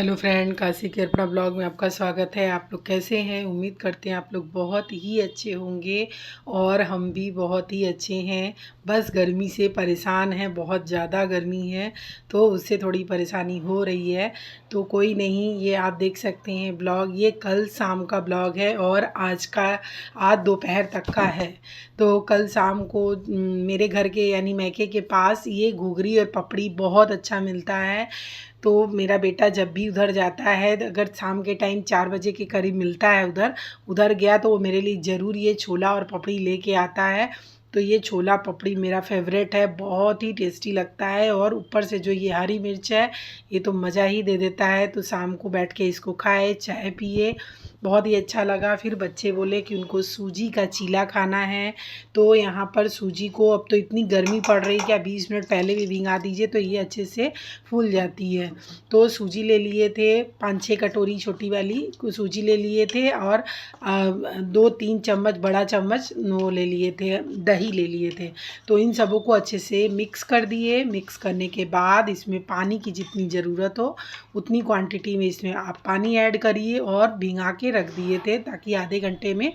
Hello friend, Kashi के अपना blog में आपका स्वागत है। आप लोग कैसे हैं? उम्मीद करते हैं आप लोग बहुत ही अच्छे होंगे और हम भी बहुत ही अच्छे हैं। बस गर्मी से परेशान हैं, बहुत ज़्यादा गर्मी है तो उससे थोड़ी परेशानी हो रही है। तो कोई नहीं, ये आप देख सकते हैं ब्लॉग, ये कल शाम का ब्लॉग है और आज दोपहर तक का है। तो कल शाम को मेरे घर के यानी मैके के पास ये घुघरी और पपड़ी बहुत अच्छा मिलता है। तो मेरा बेटा जब भी उधर जाता है, अगर शाम के टाइम 4 बजे के करीब मिलता है उधर उधर गया तो वो मेरे लिए ज़रूर ये छोला और पपड़ी लेके आता है। तो ये छोला पपड़ी मेरा फेवरेट है, बहुत ही टेस्टी लगता है और ऊपर से जो ये हरी मिर्च है ये तो मज़ा ही दे देता है। तो शाम को बैठ के इसको खाए, चाय पिए, बहुत ही अच्छा लगा। फिर बच्चे बोले कि उनको सूजी का चीला खाना है। तो यहाँ पर सूजी को, अब तो इतनी गर्मी पड़ रही है कि 20 मिनट पहले भी भिंगा दीजिए तो ये अच्छे से फूल जाती है। तो सूजी ले लिए थे, 5-6 कटोरी छोटी वाली सूजी ले लिए थे और 2-3 चम्मच बड़ा चम्मच वो ले लिए थे, दही ले लिए थे। तो इन सबों को अच्छे से मिक्स कर दिए। मिक्स करने के बाद इसमें पानी की जितनी ज़रूरत हो उतनी क्वांटिटी में इसमें आप पानी ऐड करिए और भिंगा के रख दिए थे ताकि आधे घंटे में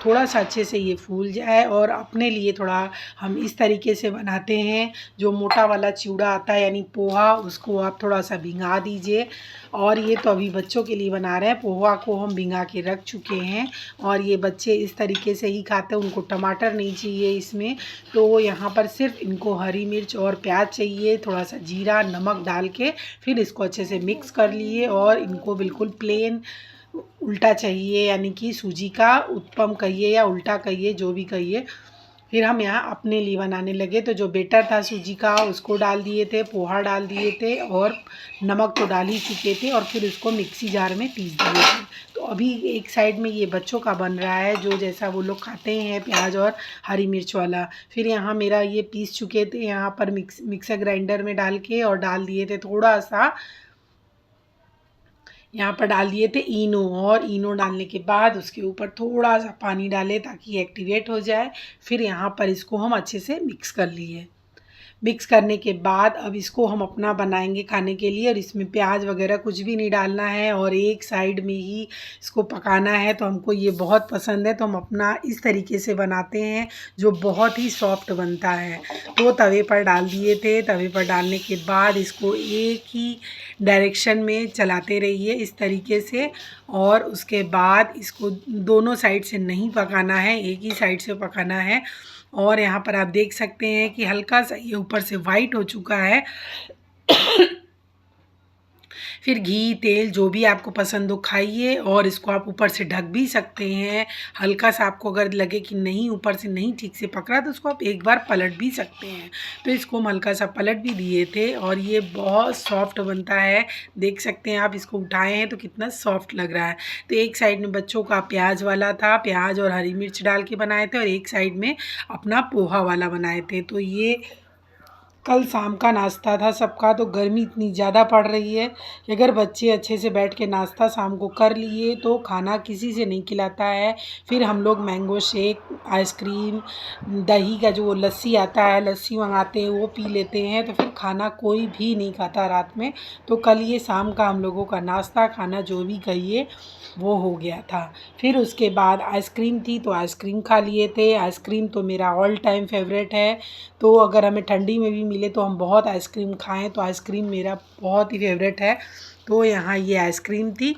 थोड़ा सा अच्छे से ये फूल जाए। और अपने लिए थोड़ा हम इस तरीके से बनाते हैं, जो मोटा वाला चिवड़ा आता है यानी पोहा, उसको आप थोड़ा सा भिंगा दीजिए। और ये तो अभी बच्चों के लिए बना रहे हैं, पोहा को हम भिंगा के रख चुके हैं और ये बच्चे इस तरीके से ही खाते हैं, उनको टमाटर नहीं चाहिए इसमें। तो यहाँ पर सिर्फ इनको हरी मिर्च और प्याज चाहिए, थोड़ा सा जीरा नमक डाल के फिर इसको अच्छे से मिक्स कर लिए और इनको बिल्कुल प्लेन उल्टा चाहिए, यानी कि सूजी का उत्पम कहिए या उल्टा कहिए, जो भी कहिए। फिर हम यहाँ अपने लिए बनाने लगे। तो जो बेटर था सूजी का उसको डाल दिए थे, पोहा डाल दिए थे और नमक तो डाल ही चुके थे और फिर उसको मिक्सी जार में पीस दिए थे। तो अभी एक साइड में ये बच्चों का बन रहा है, जो जैसा वो लोग खाते हैं प्याज और हरी मिर्च वाला। फिर यहाँ मेरा ये पीस चुके थे यहाँ पर मिक्सर ग्राइंडर में डाल के, और डाल दिए थे थोड़ा सा, यहाँ पर डाल दिए थे इनो। और इनो डालने के बाद उसके ऊपर थोड़ा सा पानी डालें ताकि एक्टिवेट हो जाए। फिर यहाँ पर इसको हम अच्छे से मिक्स कर लिए। मिक्स करने के बाद अब इसको हम अपना बनाएंगे खाने के लिए, और इसमें प्याज वगैरह कुछ भी नहीं डालना है और एक साइड में ही इसको पकाना है। तो हमको ये बहुत पसंद है तो हम अपना इस तरीके से बनाते हैं, जो बहुत ही सॉफ्ट बनता है। तो तवे पर डाल दिए थे, तवे पर डालने के बाद इसको एक ही डायरेक्शन में चलाते रहिए इस तरीके से। और उसके बाद इसको दोनों साइड से नहीं पकाना है, एक ही साइड से पकाना है। और यहाँ पर आप देख सकते हैं कि हल्का सा ये ऊपर से वाइट हो चुका है। फिर घी तेल जो भी आपको पसंद हो खाइए, और इसको आप ऊपर से ढक भी सकते हैं। हल्का सा आपको अगर लगे कि नहीं ऊपर से नहीं ठीक से पक रहा तो उसको आप एक बार पलट भी सकते हैं। तो इसको हम हल्का सा पलट भी दिए थे और ये बहुत सॉफ्ट बनता है। देख सकते हैं आप, इसको उठाए हैं तो कितना सॉफ्ट लग रहा है। तो एक साइड में बच्चों का प्याज वाला था, प्याज और हरी मिर्च डाल के बनाए थे, और एक साइड में अपना पोहा वाला बनाए थे। तो ये कल शाम का नाश्ता था सबका। तो गर्मी इतनी ज़्यादा पड़ रही है कि अगर बच्चे अच्छे से बैठ के नाश्ता शाम को कर लिए तो खाना किसी से नहीं खिलाता है। फिर हम लोग मैंगो शेक, आइसक्रीम, दही का जो लस्सी आता है, लस्सी मंगाते हैं, वो पी लेते हैं। तो फिर खाना कोई भी नहीं खाता रात में। तो कल ये शाम का हम लोगों का नाश्ता खाना जो भी कहिए वो हो गया था। फिर उसके बाद आइसक्रीम थी तो आइसक्रीम खा लिए थे। आइसक्रीम तो मेरा ऑल टाइम फेवरेट है। तो अगर हमें ठंडी में भी मिले तो हम बहुत आइसक्रीम खाएं, तो आइसक्रीम मेरा बहुत ही फेवरेट है। तो यहाँ ये आइसक्रीम थी।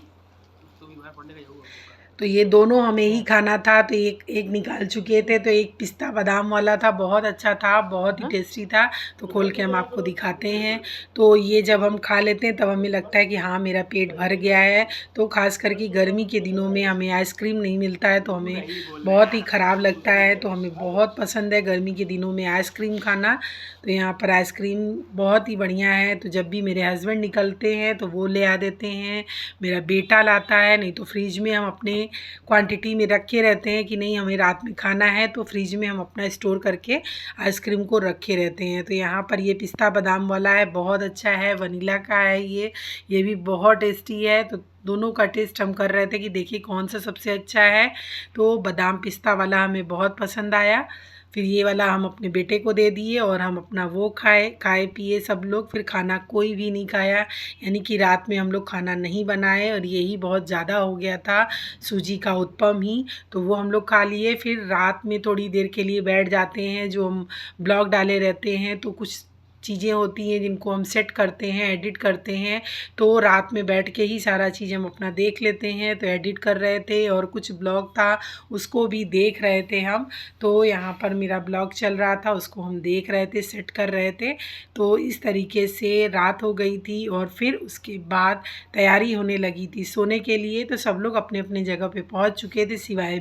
तो ये दोनों हमें ही खाना था, तो एक एक निकाल चुके थे। तो एक पिस्ता बादाम वाला था, बहुत अच्छा था, बहुत ही टेस्टी था। तो खोल के हम आपको दिखाते हैं। तो ये जब हम खा लेते हैं तब हमें लगता है कि हाँ मेरा पेट भर गया है। तो ख़ास करके गर्मी के दिनों में हमें आइसक्रीम नहीं मिलता है तो हमें बहुत ही ख़राब लगता है। तो हमें बहुत पसंद है गर्मी के दिनों में आइसक्रीम खाना। तो यहाँ पर आइसक्रीम बहुत ही बढ़िया है। तो जब भी मेरे हस्बैंड निकलते हैं तो वो ले आ देते हैं, मेरा बेटा लाता है, नहीं तो फ्रिज में हम अपने क्वांटिटी में रखे रहते हैं कि नहीं हमें रात में खाना है, तो फ्रिज में हम अपना स्टोर करके आइसक्रीम को रखे रहते हैं। तो यहाँ पर ये पिस्ता बादाम वाला है, बहुत अच्छा है, वनीला का है ये भी बहुत टेस्टी है। तो दोनों का टेस्ट हम कर रहे थे कि देखिए कौन सा सबसे अच्छा है। तो बादाम पिस्ता वाला हमें बहुत पसंद आया। फिर ये वाला हम अपने बेटे को दे दिए और हम अपना वो खाए पिए सब लोग। फिर खाना कोई भी नहीं खाया, यानी कि रात में हम लोग खाना नहीं बनाए और यही बहुत ज़्यादा हो गया था, सूजी का उत्पम ही, तो वो हम लोग खा लिए। फिर रात में थोड़ी देर के लिए बैठ जाते हैं, जो हम ब्लॉग डाले रहते हैं तो कुछ चीज़ें होती हैं जिनको हम सेट करते हैं, एडिट करते हैं, तो रात में बैठ के ही सारा चीज़ हम अपना देख लेते हैं। तो एडिट कर रहे थे और कुछ ब्लॉग था उसको भी देख रहे थे हम। तो यहाँ पर मेरा ब्लॉग चल रहा था, उसको हम देख रहे थे, सेट कर रहे थे। तो इस तरीके से रात हो गई थी और फिर उसके बाद तैयारी होने लगी थी सोने के लिए। तो सब लोग अपने अपने जगह पे पहुँच चुके थे सिवाय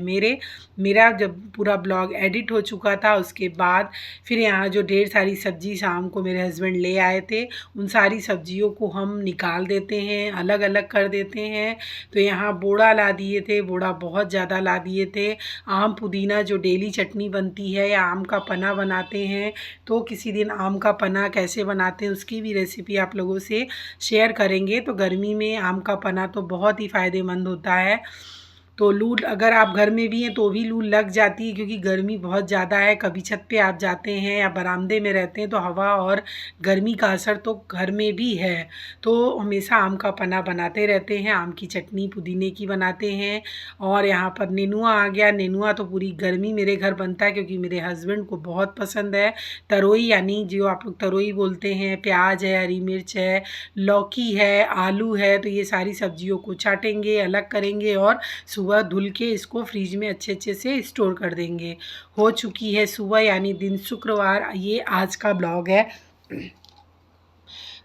मेरा जब पूरा ब्लॉग एडिट हो चुका था उसके बाद फिर यहाँ जो ढेर सारी सब्ज़ी शाम को मेरे हस्बैंड ले आए थे, उन सारी सब्जियों को हम निकाल देते हैं, अलग अलग कर देते हैं। तो यहाँ बोड़ा ला दिए थे, बोड़ा बहुत ज़्यादा ला दिए थे। आम पुदीना जो डेली चटनी बनती है या आम का पना बनाते हैं, तो किसी दिन आम का पना कैसे बनाते हैं उसकी भी रेसिपी आप लोगों से शेयर करेंगे। तो गर्मी में आम का पना तो बहुत ही फ़ायदेमंद होता है। तो लू अगर आप घर में भी हैं तो भी लू लग जाती है, क्योंकि गर्मी बहुत ज़्यादा है। कभी छत पे आप जाते हैं या बरामदे में रहते हैं तो हवा और गर्मी का असर तो घर में भी है। तो हमेशा आम का पना बनाते रहते हैं, आम की चटनी पुदीने की बनाते हैं। और यहाँ पर नेनुआ आ गया। नेनुआ तो पूरी गर्मी मेरे घर बनता है, क्योंकि मेरे हस्बैंड को बहुत पसंद है। तरोई, यानी जो आप लोग तरोई बोलते हैं, प्याज है, हरी मिर्च है, लौकी है, आलू है, तो ये सारी सब्जियों को छाटेंगे, अलग करेंगे और सुबह धुल के इसको फ्रिज में अच्छे से स्टोर कर देंगे। हो चुकी है सुबह, यानी दिन शुक्रवार, ये आज का ब्लॉग है।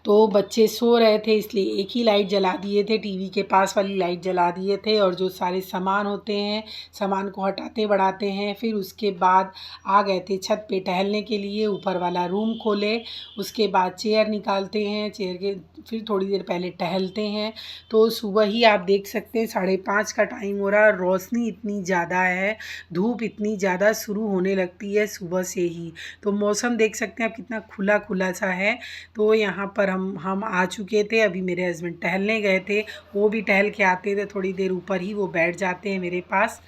तो बच्चे सो रहे थे इसलिए एक ही लाइट जला दिए थे, टीवी के पास वाली लाइट जला दिए थे। और जो सारे सामान होते हैं, सामान को हटाते बढ़ाते हैं। फिर उसके बाद आ गए थे छत पे टहलने के लिए, ऊपर वाला रूम खोले, उसके बाद चेयर निकालते हैं, चेयर के फिर थोड़ी देर पहले टहलते हैं। तो सुबह ही आप देख सकते हैं 5:30 का टाइम हो रहा है, रोशनी इतनी ज़्यादा है, धूप इतनी ज़्यादा शुरू होने लगती है सुबह से ही। तो मौसम देख सकते हैं आप कितना खुला खुला सा है। तो यहाँ पर हम आ चुके थे। अभी मेरे हस्बैंड टहलने गए थे, वो भी टहल के आते थे थोड़ी देर ऊपर ही वो बैठ जाते हैं मेरे पास।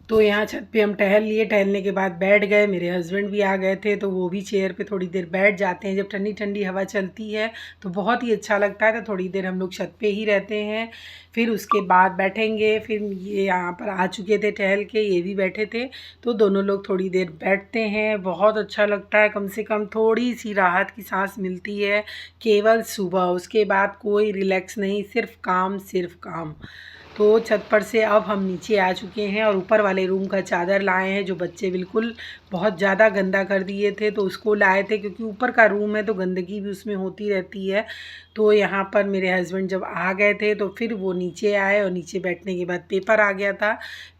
तो यहाँ छत पे हम टहल लिए, टहलने के बाद बैठ गए। मेरे हस्बैंड भी आ गए थे, तो वो भी चेयर पे थोड़ी देर बैठ जाते हैं। जब ठंडी ठंडी हवा चलती है तो बहुत ही अच्छा लगता है। तो थोड़ी देर हम लोग छत पे ही रहते हैं, फिर उसके बाद बैठेंगे। फिर ये यहाँ पर आ चुके थे टहल के, ये भी बैठे थे, तो दोनों लोग थोड़ी देर बैठते हैं। बहुत अच्छा लगता है, कम से कम थोड़ी सी राहत की सांस मिलती है केवल सुबह। उसके बाद कोई रिलैक्स नहीं, सिर्फ काम। तो छत पर से अब हम नीचे आ चुके हैं और ऊपर वाले रूम का चादर लाए हैं, जो बच्चे बिल्कुल बहुत ज़्यादा गंदा कर दिए थे, तो उसको लाए थे, क्योंकि ऊपर का रूम है तो गंदगी भी उसमें होती रहती है। तो यहाँ पर मेरे हस्बैंड जब आ गए थे तो फिर वो नीचे आए, और नीचे बैठने के बाद पेपर आ गया था,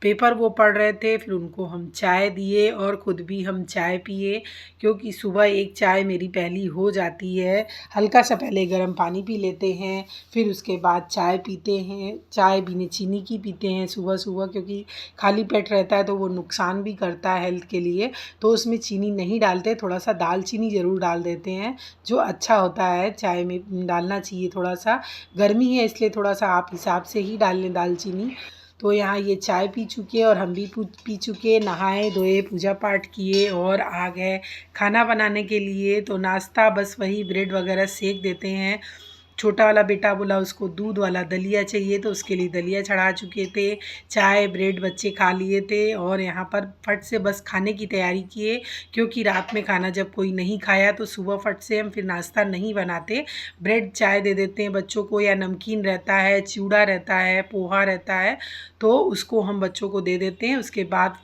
पेपर वो पढ़ रहे थे। फिर उनको हम चाय दिए और ख़ुद भी हम चाय पिए, क्योंकि सुबह एक चाय मेरी पहली हो जाती है। हल्का सा पहले गर्म पानी पी लेते हैं, फिर उसके बाद चाय पीते हैं। चाय बिना चीनी की पीते हैं सुबह सुबह, क्योंकि खाली पेट रहता है तो वो नुकसान भी करता है हेल्थ के लिए। तो उसमें चीनी नहीं डालते, थोड़ा सा दालचीनी ज़रूर डाल देते हैं, जो अच्छा होता है। चाय में डालना चाहिए थोड़ा सा, गर्मी है इसलिए थोड़ा सा आप हिसाब से ही डाल लें दालचीनी। तो यहाँ ये चाय पी चुके और हम भी पी चुके, नहाए धोए, पूजा पाठ किए और आ गए खाना बनाने के लिए। तो नाश्ता बस वही ब्रेड वगैरह सेक देते हैं। छोटा वाला बेटा बोला उसको दूध वाला दलिया चाहिए, तो उसके लिए दलिया चढ़ा चुके थे। चाय ब्रेड बच्चे खा लिए थे और यहाँ पर फट से बस खाने की तैयारी किए, क्योंकि रात में खाना जब कोई नहीं खाया तो सुबह फट से हम फिर नाश्ता नहीं बनाते, ब्रेड चाय दे देते हैं बच्चों को, या नमकीन रहता है, चिवड़ा रहता है, पोहा रहता है, तो उसको हम बच्चों को दे देते हैं। उसके बाद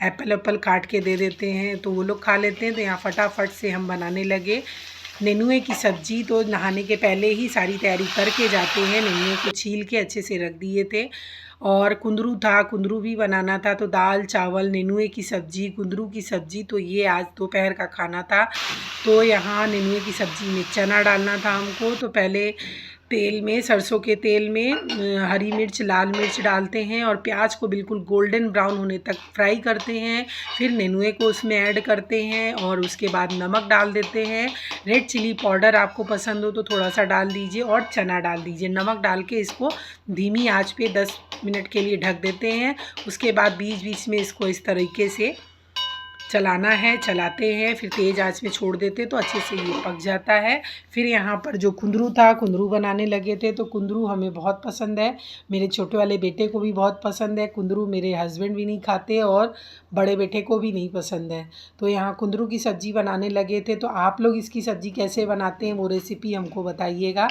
एप्पल काट के दे देते हैं, तो वो लोग खा लेते हैं। तो यहाँ फटाफट से हम बनाने लगे नेनुए की सब्ज़ी। तो नहाने के पहले ही सारी तैयारी करके जाते हैं, नेनुए को छील के अच्छे से रख दिए थे। और कुंदरू था, कुंदरू भी बनाना था। तो दाल चावल, नेनुए की सब्ज़ी, कुंदरू की सब्ज़ी, तो ये आज दोपहर का खाना था। तो यहाँ नेनुए की सब्ज़ी में चना डालना था हमको। तो पहले तेल में, सरसों के तेल में हरी मिर्च, लाल मिर्च डालते हैं और प्याज को बिल्कुल गोल्डन ब्राउन होने तक फ्राई करते हैं। फिर नेनुए को उसमें ऐड करते हैं और उसके बाद नमक डाल देते हैं। रेड चिली पाउडर आपको पसंद हो तो थोड़ा सा डाल दीजिए और चना डाल दीजिए। नमक डाल के इसको धीमी आंच पे 10 मिनट के लिए ढक देते हैं। उसके बाद बीच बीच में इसको इस तरीके से चलाना है, चलाते हैं, फिर तेज़ आंच में छोड़ देते तो अच्छे से ये पक जाता है। फिर यहाँ पर जो कुंदरू था, कुंदरू बनाने लगे थे, तो कुंदरू हमें बहुत पसंद है, मेरे छोटे वाले बेटे को भी बहुत पसंद है कुंदरू, मेरे हस्बैंड भी नहीं खाते और बड़े बेटे को भी नहीं पसंद है। तो यहाँ कुंदरू की सब्ज़ी बनाने लगे थे। तो आप लोग इसकी सब्ज़ी कैसे बनाते हैं वो रेसिपी हमको बताइएगा।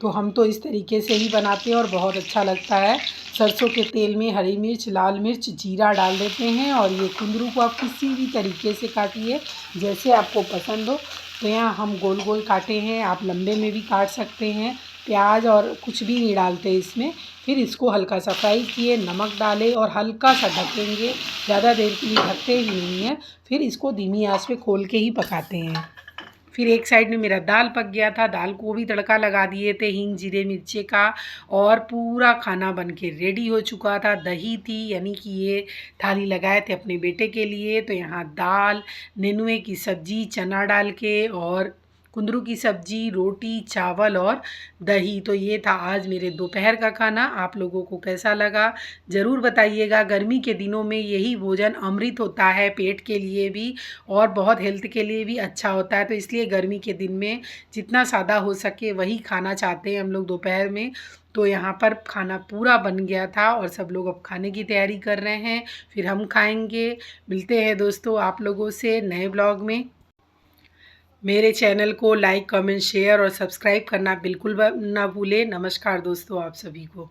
तो हम तो इस तरीके से ही बनाते हैं और बहुत अच्छा लगता है। सरसों के तेल में हरी मिर्च, लाल मिर्च, जीरा डाल देते हैं और ये कुंदरू को आप किसी भी तरीके से काटिए जैसे आपको पसंद हो। तो यहाँ हम गोल गोल काटे हैं, आप लंबे में भी काट सकते हैं। प्याज और कुछ भी नहीं डालते इसमें। फिर इसको हल्का सा फ्राई किए, नमक डाले और हल्का सा ढकेंगे, ज़्यादा देर के लिए ढकते ही नहीं है। फिर इसको धीमी आंच पे खोल के ही पकाते हैं। फिर एक साइड में मेरा दाल पक गया था, दाल को भी तड़का लगा दिए थे हींग जीरे मिर्चे का और पूरा खाना बन के रेडी हो चुका था। दही थी, यानी कि ये थाली लगाए थे अपने बेटे के लिए। तो यहाँ दाल, नेनुए की सब्ज़ी, चना डाल के और कुंदरू की सब्ज़ी, रोटी, चावल और दही। तो ये था आज मेरे दोपहर का खाना। आप लोगों को कैसा लगा ज़रूर बताइएगा। गर्मी के दिनों में यही भोजन अमृत होता है, पेट के लिए भी और बहुत हेल्थ के लिए भी अच्छा होता है। तो इसलिए गर्मी के दिन में जितना सादा हो सके वही खाना चाहते हैं हम लोग दोपहर में। तो यहाँ पर खाना पूरा बन गया था और सब लोग अब खाने की तैयारी कर रहे हैं, फिर हम खाएंगे। मिलते हैं दोस्तों आप लोगों से नए ब्लॉग में। मेरे चैनल को लाइक, कमेंट, शेयर और सब्सक्राइब करना बिल्कुल ना भूलें। नमस्कार दोस्तों आप सभी को।